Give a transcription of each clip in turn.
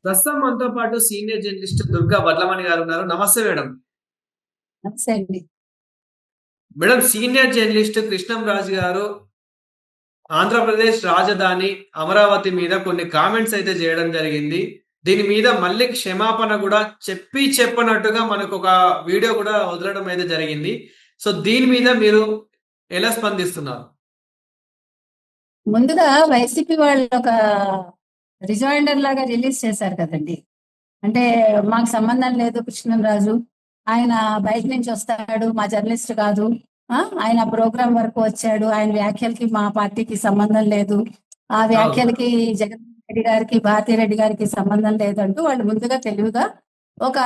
ప్రస్తుతం మనతో పాటు సీనియర్ జర్నలిస్ట్ దుర్గా వడ్లమణి గారు ఉన్నారు. నమస్తే మేడం. నమస్తే అండి. Madam, senior journalist Krishnam Raju గారు ఆంధ్రప్రదేశ్ రాజధాని అమరావతి మీద కొన్ని కామెంట్స్ అయితే చేయడం జరిగింది. దీని మీద మళ్ళీ క్షమాపణ కూడా చెప్పనట్టుగా మనకు ఒక వీడియో కూడా వదలడం అయితే జరిగింది. సో దీని మీద మీరు ఎలా స్పందిస్తున్నారు? ముందుగా వైసీపీ వాళ్ళు ఒక రిజాయిండర్ లాగా రిలీజ్ చేశారు కదండి. అంటే మాకు సంబంధం లేదు కృష్ణంరాజు, ఆయన బయట నుంచి వస్తాడు, మా జర్నలిస్ట్ కాదు, ఆయన ప్రోగ్రాం వరకు వచ్చాడు, ఆయన వ్యాఖ్యలకి మా పార్టీకి సంబంధం లేదు, ఆ అవును. వ్యాఖ్యలకి జగన్మోహన్ రెడ్డి గారికి భారతీరెడ్డి గారికి సంబంధం లేదంటూ వాళ్ళు ముందుగా తెలివిగా ఒక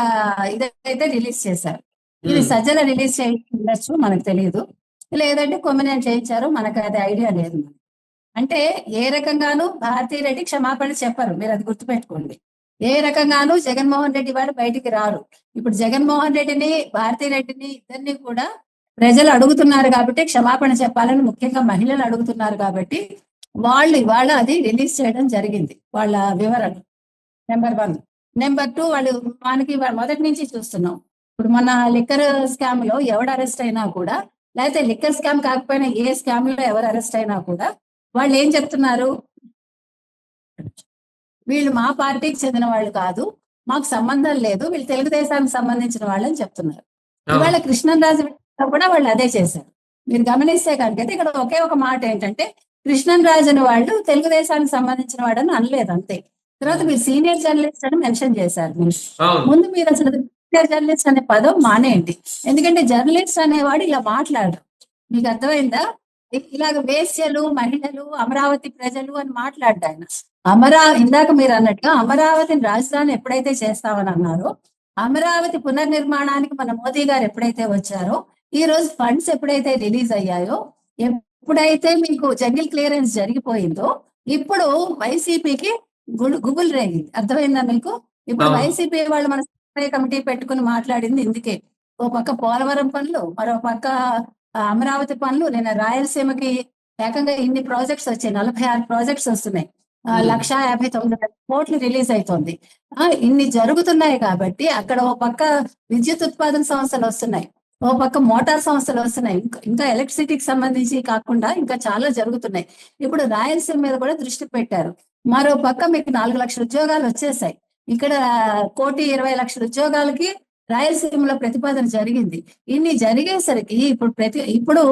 ఇదైతే రిలీజ్ చేశారు. ఇది హ్మ్. సజ్జల రిలీజ్ చేయి ఉండొచ్చు, మనకు తెలియదు. లేదంటే కొమ్మినేని చేయించారు, మనకు అది ఐడియా లేదు. అంటే ఏ రకంగానూ భారతీరెడ్డి క్షమాపణ చెప్పరు, మీరు అది గుర్తుపెట్టుకోండి. ఏ రకంగానూ జగన్మోహన్ రెడ్డి వారు బయటికి రారు. ఇప్పుడు జగన్మోహన్ రెడ్డిని భారతీరెడ్డిని ఇద్దరిని కూడా ప్రజలు అడుగుతున్నారు కాబట్టి క్షమాపణ చెప్పాలని, ముఖ్యంగా మహిళలు అడుగుతున్నారు కాబట్టి వాళ్ళు ఇవాళ అది రిలీజ్ చేయడం జరిగింది, వాళ్ళ వివరణ. నెంబర్ 1. నెంబర్ 2, వాళ్ళు మనకి మొదటి నుంచి చూస్తున్నాం. ఇప్పుడు మన లిక్కర్ స్కామ్ లో ఎవడు అరెస్ట్ అయినా కూడా, లేకపోతే లిక్కర్ స్కామ్ కాకపోయినా ఏ స్కామ్ లో ఎవరు అరెస్ట్ అయినా కూడా వాళ్ళు ఏం చెప్తున్నారు, వీళ్ళు మా పార్టీకి చెందిన వాళ్ళు కాదు, మాకు సంబంధం లేదు, వీళ్ళు తెలుగుదేశానికి సంబంధించిన వాళ్ళని చెప్తున్నారు. ఇవాళ అవును. కృష్ణంరాజు విషయంలో కూడా వాళ్ళు అదే చేశారు. మీరు గమనిస్తే కనుక ఇక్కడ ఒకే ఒక మాట ఏంటంటే, కృష్ణంరాజుని వాళ్ళు తెలుగుదేశానికి సంబంధించిన వాడని అనలేదు, అంతే. తర్వాత హ్మ్. మీరు సీనియర్ జర్నలిస్ట్ అని మెన్షన్ చేశారు. మీరు అవును. ముందు మీరు అసలు సీనియర్ జర్నలిస్ట్ అనే పదం మానేయండి. ఎందుకంటే జర్నలిస్ట్ అనేవాడు ఇలా మాట్లాడరు. మీకు అర్థమైందా? ఇలాగ వేశ్యలు, మహిళలు, అమరావతి ప్రజలు అని మాట్లాడ్డా ఆయన. ఇందాక మీరు అన్నట్టుగా అమరావతిని రాజధాని ఎప్పుడైతే చేస్తామని అన్నారో, అమరావతి పునర్నిర్మాణానికి మన మోదీ గారు ఎప్పుడైతే వచ్చారో, ఈ రోజు ఫండ్స్ ఎప్పుడైతే రిలీజ్ అయ్యాయో, ఎప్పుడైతే మీకు జంగిల్ క్లియరెన్స్ జరిగిపోయిందో, ఇప్పుడు వైసీపీకి గుబుల్ రేగింది. అర్థమైందా మీకు? ఇప్పుడు అవును. వైసీపీ వాళ్ళు మన సమన్వయ కమిటీ పెట్టుకుని మాట్లాడింది ఇందుకే. ఓ పక్క పోలవరం పనులు, మరో పక్క అమరావతి పనులు. నేను రాయలసీమకి ఏకంగా ఇన్ని ప్రాజెక్ట్స్ వచ్చాయి, 46 ప్రాజెక్ట్స్ వస్తున్నాయి. హ్మ్. 1,59,00,000 రిలీజ్ అవుతుంది. ఇన్ని జరుగుతున్నాయి కాబట్టి అక్కడ ఓ పక్క విద్యుత్ ఉత్పాదన సంస్థలు వస్తున్నాయి, ఓ పక్క మోటార్ సంస్థలు వస్తున్నాయి, ఇంకా ఎలక్ట్రిసిటీకి సంబంధించి కాకుండా ఇంకా చాలా జరుగుతున్నాయి. ఇప్పుడు రాయలసీమ మీద కూడా దృష్టి పెట్టారు. మరో పక్క మీకు 4 లక్షల ఉద్యోగాలు వచ్చేసాయి. ఇక్కడ 1,20,00,000 ఉద్యోగాలకి రాయలసీమలో ప్రతిపాదన జరిగింది. ఇన్ని జరిగేసరికి ఇప్పుడు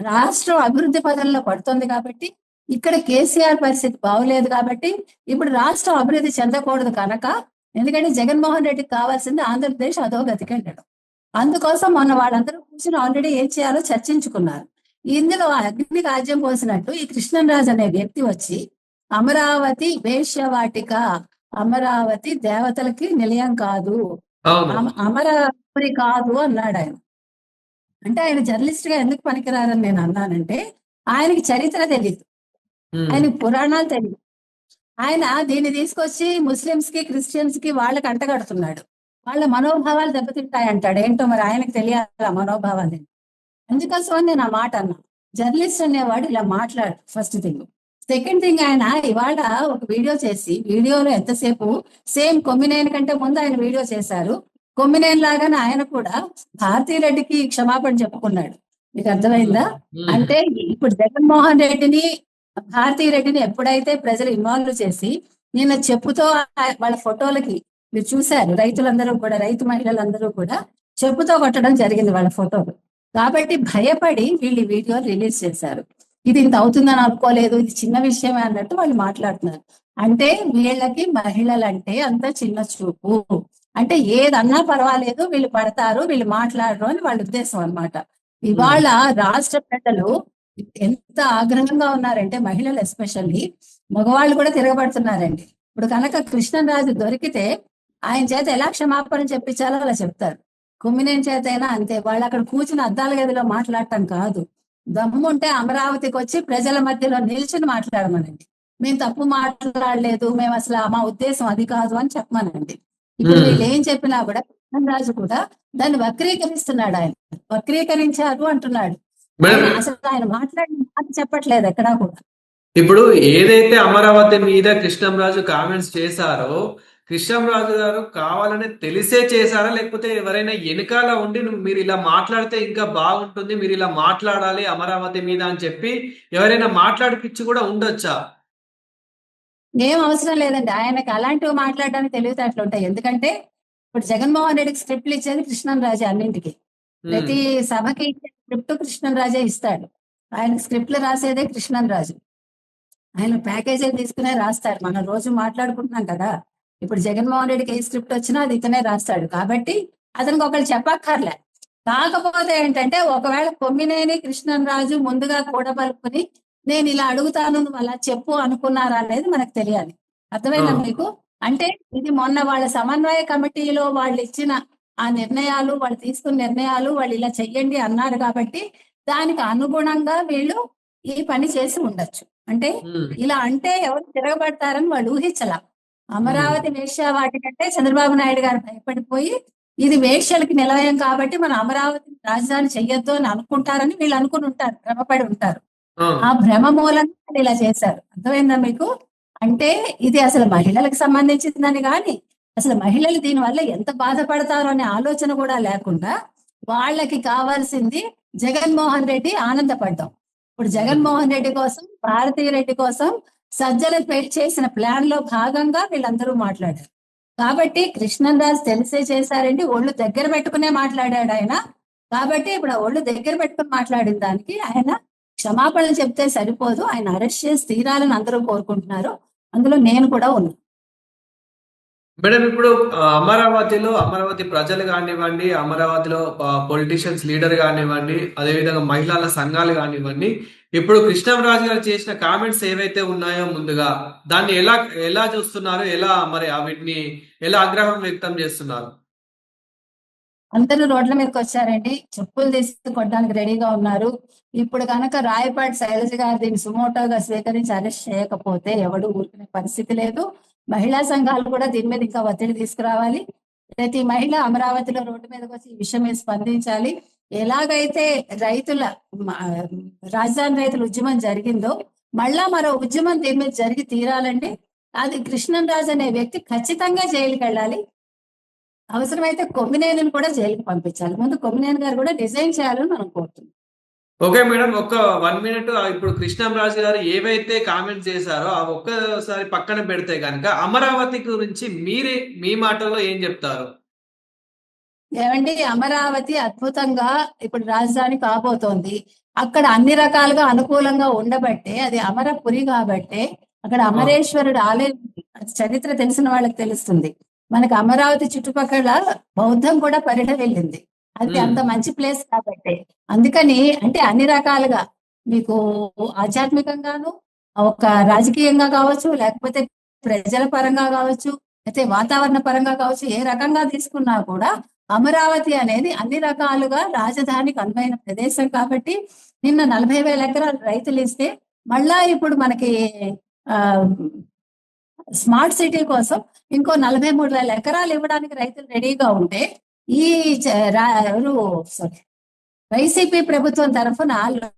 రాష్ట్రం అభివృద్ధి పదంలో పడుతుంది కాబట్టి, ఇక్కడ కేసీఆర్ పరిస్థితి బాగులేదు కాబట్టి, ఇప్పుడు రాష్ట్రం అభివృద్ధి చెందకూడదు కనుక, ఎందుకంటే జగన్మోహన్ రెడ్డికి కావాల్సింది ఆంధ్రప్రదేశ్ అధోగతికి వెళ్ళడం. అందుకోసం మొన్న వాళ్ళందరూ కూర్చుని ఆల్రెడీ ఏం చేయాలో చర్చించుకున్నారు. ఇందులో అగ్ని రాజ్యం పోసినట్టు ఈ కృష్ణంరాజు అనే వ్యక్తి వచ్చి అమరావతి వేశ్యవాటిక, అమరావతి దేవతలకి నిలయం కాదు, అవును. అమరావతి కాదు అన్నాడు ఆయన. అంటే ఆయన జర్నలిస్ట్ గా ఎందుకు పనికిరారని నేను అన్నానంటే, ఆయనకి చరిత్ర తెలియదు, హ్మ్. ఆయనకి పురాణాలు తెలియదు. ఆయన దీన్ని తీసుకొచ్చి ముస్లింస్ కి, క్రిస్టియన్స్ కి వాళ్ళకి అంటగడుతున్నాడు. వాళ్ళ మనోభావాలు దెబ్బతింటాయంటాడు. ఏంటో మరి ఆయనకు తెలియాలి ఆ మనోభావాలు. అందుకోసం నేను ఆ మాట అన్నా. జర్నలిస్ట్ అనేవాడు ఇలా మాట్లాడు, ఫస్ట్ థింగ్. సెకండ్ థింగ్, ఆయన ఇవాళ ఒక వీడియో చేసి, వీడియోలో ఎంతసేపు సేమ్ కొమ్మినేని కంటే ముందు ఆయన వీడియో చేశారు. కొమ్మినేని లాగానే ఆయన కూడా భారతీరెడ్డికి క్షమాపణ చెప్పుకున్నాడు. మీకు హ్మ్. అర్థమైందా? హ్మ్. అంటే ఇప్పుడు జగన్మోహన్ రెడ్డిని, భారతీరెడ్డిని ఎప్పుడైతే ప్రజలు ఇన్వాల్వ్ చేసి, నిన్న చెప్పుతో వాళ్ళ ఫోటోలకి మీరు చూశారు, రైతులందరూ కూడా, రైతు మహిళలందరూ కూడా చెప్పుతో కొట్టడం జరిగింది వాళ్ళ ఫోటోలు. కాబట్టి భయపడి వీళ్ళు ఈ వీడియో రిలీజ్ చేశారు. ఇది ఇంత అవుతుందని అనుకోలేదు, ఇది చిన్న విషయమే అన్నట్టు వాళ్ళు మాట్లాడుతున్నారు. అంటే వీళ్ళకి మహిళలంటే అంత చిన్న చూపు. అంటే ఏదన్నా పర్వాలేదు, వీళ్ళు పడతారు, వీళ్ళు మాట్లాడరు అని వాళ్ళ ఉద్దేశం అన్నమాట. హ్మ్. ఇవాళ రాష్ట్ర ప్రజలు ఎంత ఆగ్రహంగా ఉన్నారంటే, మహిళలు ఎస్పెషల్లీ, మగవాళ్ళు కూడా తిరగబడుతున్నారండి. ఇప్పుడు కనుక కృష్ణరాజు దొరికితే ఆయన చేత ఎలా క్షమాపణ చెప్పించాలో అలా చెప్తారు. కొమ్మినేని చేత అయినా అంతే. వాళ్ళు అక్కడ కూర్చుని అద్దాల గదిలో మాట్లాడటం కాదు, దమ్ముంటే అమరావతికి వచ్చి ప్రజల మధ్యలో నిల్చుని మాట్లాడమనండి. మేము తప్పు మాట్లాడలేదు, మేము అసలు మా ఉద్దేశం అది కాదు అని చెప్పమనండి. ఇప్పుడు హ్మ్. వీళ్ళు ఏం చెప్పినా కూడా కృష్ణరాజు కూడా దాన్ని వక్రీకరిస్తున్నాడు. ఆయన వక్రీకరించారు అంటున్నాడు. ఆయన మేడం, అసలు ఆయన మాట్లాడిన మాట చెప్పట్లేదు ఎక్కడా కూడా. ఇప్పుడు ఏదైతే అమరావతి మీద కృష్ణంరాజు కామెంట్స్ చేశారో, కృష్ణంరాజు గారు కావాలనే తెలిసే చేశారా? లేకపోతే ఎవరైనా వెనకాల ఉండి మీరు ఇలా మాట్లాడితే ఇంకా బాగుంటుంది, మీరు ఇలా మాట్లాడాలి అమరావతి మీద అని చెప్పి ఎవరైనా మాట్లాడిపిచ్చి కూడా ఉండొచ్చా? ఏం అవసరం లేదండి. ఆయనకి అలాంటివి మాట్లాడడానికి తెలివితేటలు ఉంటాయి. ఎందుకంటే ఇప్పుడు జగన్మోహన్ రెడ్డికి స్క్రిప్ట్లు ఇచ్చేది కృష్ణంరాజే అన్నింటికి. హ్మ్. ప్రతి సభకి ఇచ్చే స్క్రిప్ట్ కృష్ణంరాజే ఇస్తాడు. ఆయన స్క్రిప్ట్లు రాసేదే కృష్ణంరాజు. ఆయన ప్యాకేజీలు తీసుకునే రాస్తారు. మనం రోజు మాట్లాడుకుంటున్నాం కదా. ఇప్పుడు జగన్మోహన్ రెడ్డికి ఏ స్క్రిప్ట్ వచ్చినా అది ఇతనే రాస్తాడు. కాబట్టి అతనికి ఒకళ్ళు చెప్పక్కర్లే. కాకపోతే ఏంటంటే ఒకవేళ కొమ్మినేని కృష్ణంరాజు ముందుగా కూడబలుపుకుని నేను ఇలా అడుగుతాను నువ్వు అలా చెప్పు అనుకున్నారా అనేది మనకు తెలియాలి. ఆ! అర్థమైందా మీకు? అంటే ఇది మొన్న వాళ్ళ సమన్వయ కమిటీలో వాళ్ళు ఇచ్చిన ఆ నిర్ణయాలు, వాళ్ళు తీసుకున్న నిర్ణయాలు వాళ్ళు ఇలా చెయ్యండి అన్నారు కాబట్టి దానికి అనుగుణంగా వీళ్ళు ఈ పని చేసి ఉండొచ్చు. అంటే హ్మ్. ఇలా అంటే ఎవరు తిరగబడతారని వాళ్ళు ఊహించలా. హ్మ్. అమరావతి వేశ్యావాటికంటే చంద్రబాబు నాయుడు గారు భయపడిపోయి ఇది వేశ్యలకి నిలయం కాబట్టి మనం అమరావతి రాజధాని చెయ్యొద్దు అని అనుకుంటారని వీళ్ళు అనుకుని ఉంటారు, భ్రమపడి ఉంటారు. ఆ! ఆ భ్రమ మూలంగా వాళ్ళు ఇలా చేశారు. అర్థమైందా మీకు? అంటే ఇది అసలు మహిళలకు సంబంధించిందని గాని అసలు మహిళలు దీనివల్ల ఎంత బాధపడతారో అనే ఆలోచన కూడా లేకుండా వాళ్ళకి కావాల్సింది జగన్మోహన్ రెడ్డి ఆనందపడ్డాం. ఇప్పుడు హ్మ్. జగన్మోహన్ రెడ్డి కోసం, భారతీయ రెడ్డి కోసం సజ్జలు చేసిన ప్లాన్ లో భాగంగా వీళ్ళందరూ మాట్లాడారు. కాబట్టి కృష్ణంరాజు తెలిసే చేశారండి. ఒళ్ళు దగ్గర పెట్టుకునే మాట్లాడాడు ఆయన. కాబట్టి ఇప్పుడు ఆ ఒళ్ళు దగ్గర పెట్టుకుని మాట్లాడిన దానికి ఆయన క్షమాపణలు చెప్తే సరిపోదు. ఆయన అరెస్ట్ చేసి తీరాలని అందరూ కోరుకుంటున్నారు. అందులో నేను కూడా ఉన్నాను. మేడం ఇప్పుడు అమరావతి ప్రజలు గానివ్వండి, అమరావతిలో పొలిటీషియన్స్ లీడర్ గానివ్వండి, అదేవిధంగా మహిళల సంఘాలు గానివ్వండి, ఇప్పుడు కృష్ణంరాజు గారు చేసిన కామెంట్స్ ఏవైతే ఉన్నాయో ముందుగా, దాన్ని ఎలా ఎలా చూస్తున్నారు? ఎలా మరి వీటిని ఎలా ఆగ్రహం వ్యక్తం చేస్తున్నారు? అందరూ రోడ్ల మీదకి వచ్చారండి. చెప్పులు తీసి కొట్టడానికి రెడీగా ఉన్నారు. ఇప్పుడు కనుక రాయపాటి శైలజ గారు దీన్ని సుమోటోగా స్వీకరించి అరెస్ట్ చేయకపోతే ఎవడు ఊరుకునే పరిస్థితి లేదు. మహిళా సంఘాలు కూడా దీని మీద ఇంకా ఒత్తిడి తీసుకురావాలి. ప్రతి మహిళ అమరావతిలో రోడ్డు మీదకి వచ్చి ఈ విషయం మీద స్పందించాలి. ఎలాగైతే రైతుల మ- రాజధాని రైతుల ఉద్యమం జరిగిందో మళ్ళా మరో ఉద్యమం దీని మీద జరిగి తీరాలంటే అది కృష్ణంరాజు అనే వ్యక్తి ఖచ్చితంగా జైలుకి వెళ్ళాలి. అవసరమైతే కొమ్మినేనిని కూడా జైలుకి పంపించాలి. ముందు కొమ్మినేని గారు కూడా రిజైన్ చేయాలని మనం కోరుతున్నాం. Okay madam. ఒక్క 1 మినిట్ ఇప్పుడు కృష్ణంరాజు గారు ఏవైతే కామెంట్స్ చేశారో ఆ ఒక్కసారి పక్కన పెడితే గనక అమరావతి గురించి మీ మాటల్లో ఏం చెప్తారు? ఏమండి అమరావతి అద్భుతంగా ఇప్పుడు రాజధాని కాబోతోంది. అక్కడ అన్ని రకాలుగా అనుకూలంగా ఉండబట్టే అది అమరపురి కాబట్టే అక్కడ ఆ! అమరేశ్వరుడు ఆలయం ఉంది. అది చరిత్ర తెలిసిన వాళ్ళకి తెలుస్తుంది. మనకి అమరావతి చుట్టుపక్కల బౌద్ధం కూడా పరిఢ వెళ్ళింది. అది హ్మ్. అంత మంచి ప్లేస్ కాబట్టే. అందుకని అంటే అన్ని రకాలుగా మీకు ఆధ్యాత్మికంగాను, ఒక రాజకీయంగా కావచ్చు, లేకపోతే ప్రజల పరంగా కావచ్చు, అయితే వాతావరణ పరంగా కావచ్చు, ఏ రకంగా తీసుకున్నా కూడా అమరావతి అనేది అన్ని రకాలుగా రాజధానికి అనువైన ప్రదేశం కాబట్టి నిన్న 40,000 ఎకరాలు రైతులు ఇస్తే మళ్ళా ఇప్పుడు మనకి ఆ స్మార్ట్ సిటీ కోసం ఇంకో 43,000 ఎకరాలు ఇవ్వడానికి రైతులు రెడీగా ఉంటే ఈ ఎవరు సారీ వైసీపీ ప్రభుత్వం తరఫున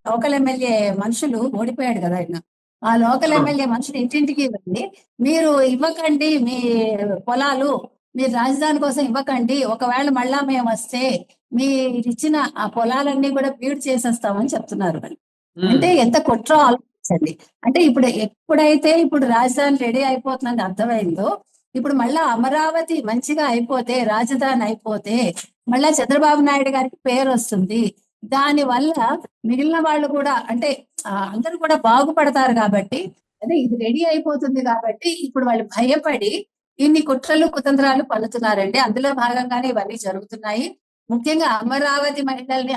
లోకల్ ఎమ్మెల్యే మనుషులు ఓడిపోయాడు కదా ఆయన. ఆ లోకల్ ఆ! ఎమ్మెల్యే మనుషులు ఇంటింటికి వెళ్ళి మీరు ఇవ్వకండి మీ పొలాలు, మీరు రాజధాని కోసం ఇవ్వకండి, ఒకవేళ మళ్ళా మేము వస్తే మీరు ఇచ్చిన ఆ పొలాలన్నీ కూడా బీడ్ చేసేస్తామని చెప్తున్నారు వాళ్ళు. హ్మ్. అంటే ఎంత కుట్ర ఆలోచించండి. అంటే ఇప్పుడు ఎప్పుడైతే ఇప్పుడు రాజధాని రెడీ అయిపోతుందని అర్థమైందో ఇప్పుడు మళ్ళా అమరావతి మంచిగా అయిపోతే, రాజధాని అయిపోతే మళ్ళా చంద్రబాబు నాయుడు గారికి పేరు వస్తుంది. దాని వల్ల మిగిలిన వాళ్ళు కూడా అంటే అందరూ కూడా బాగుపడతారు కాబట్టి అదే ఇది రెడీ అయిపోతుంది కాబట్టి ఇప్పుడు వాళ్ళు భయపడి ఇన్ని కుట్రలు కుతంత్రాలు పన్నుతున్నారండి. అందులో భాగంగానే ఇవన్నీ జరుగుతున్నాయి. ముఖ్యంగా అమరావతి మహిళల్ని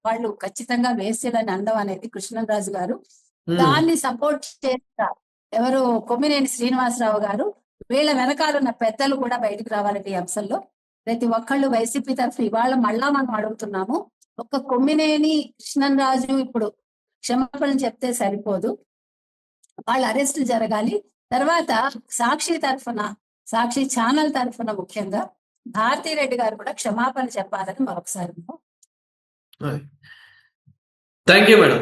వాళ్ళు ఖచ్చితంగా వేసేయాలని అనడం అనేది కృష్ణరాజు గారు హ్మ్. దాన్ని సపోర్ట్ చేస్తారు. ఎవరు కొమ్మినేని శ్రీనివాసరావు గారు వీళ్ళ వెనకాలన్న పెద్దలు కూడా బయటకు రావాలండి ఈ అంశంలో. ప్రతి ఒక్కళ్ళు వైసీపీ తరఫు ఇవాళ మళ్ళా మనం అడుగుతున్నాము. ఒక్క కొమ్మినేని కృష్ణంరాజు ఇప్పుడు క్షమాపణలు చెప్తే సరిపోదు. వాళ్ళ అరెస్టులు జరగాలి. తర్వాత సాక్షి తరఫున, సాక్షి ఛానల్ తరఫున ముఖ్యంగా భారతీ రెడ్డి గారు కూడా క్షమాపణ చెప్పాలని మరొకసారి thank you madam.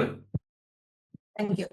Thank you.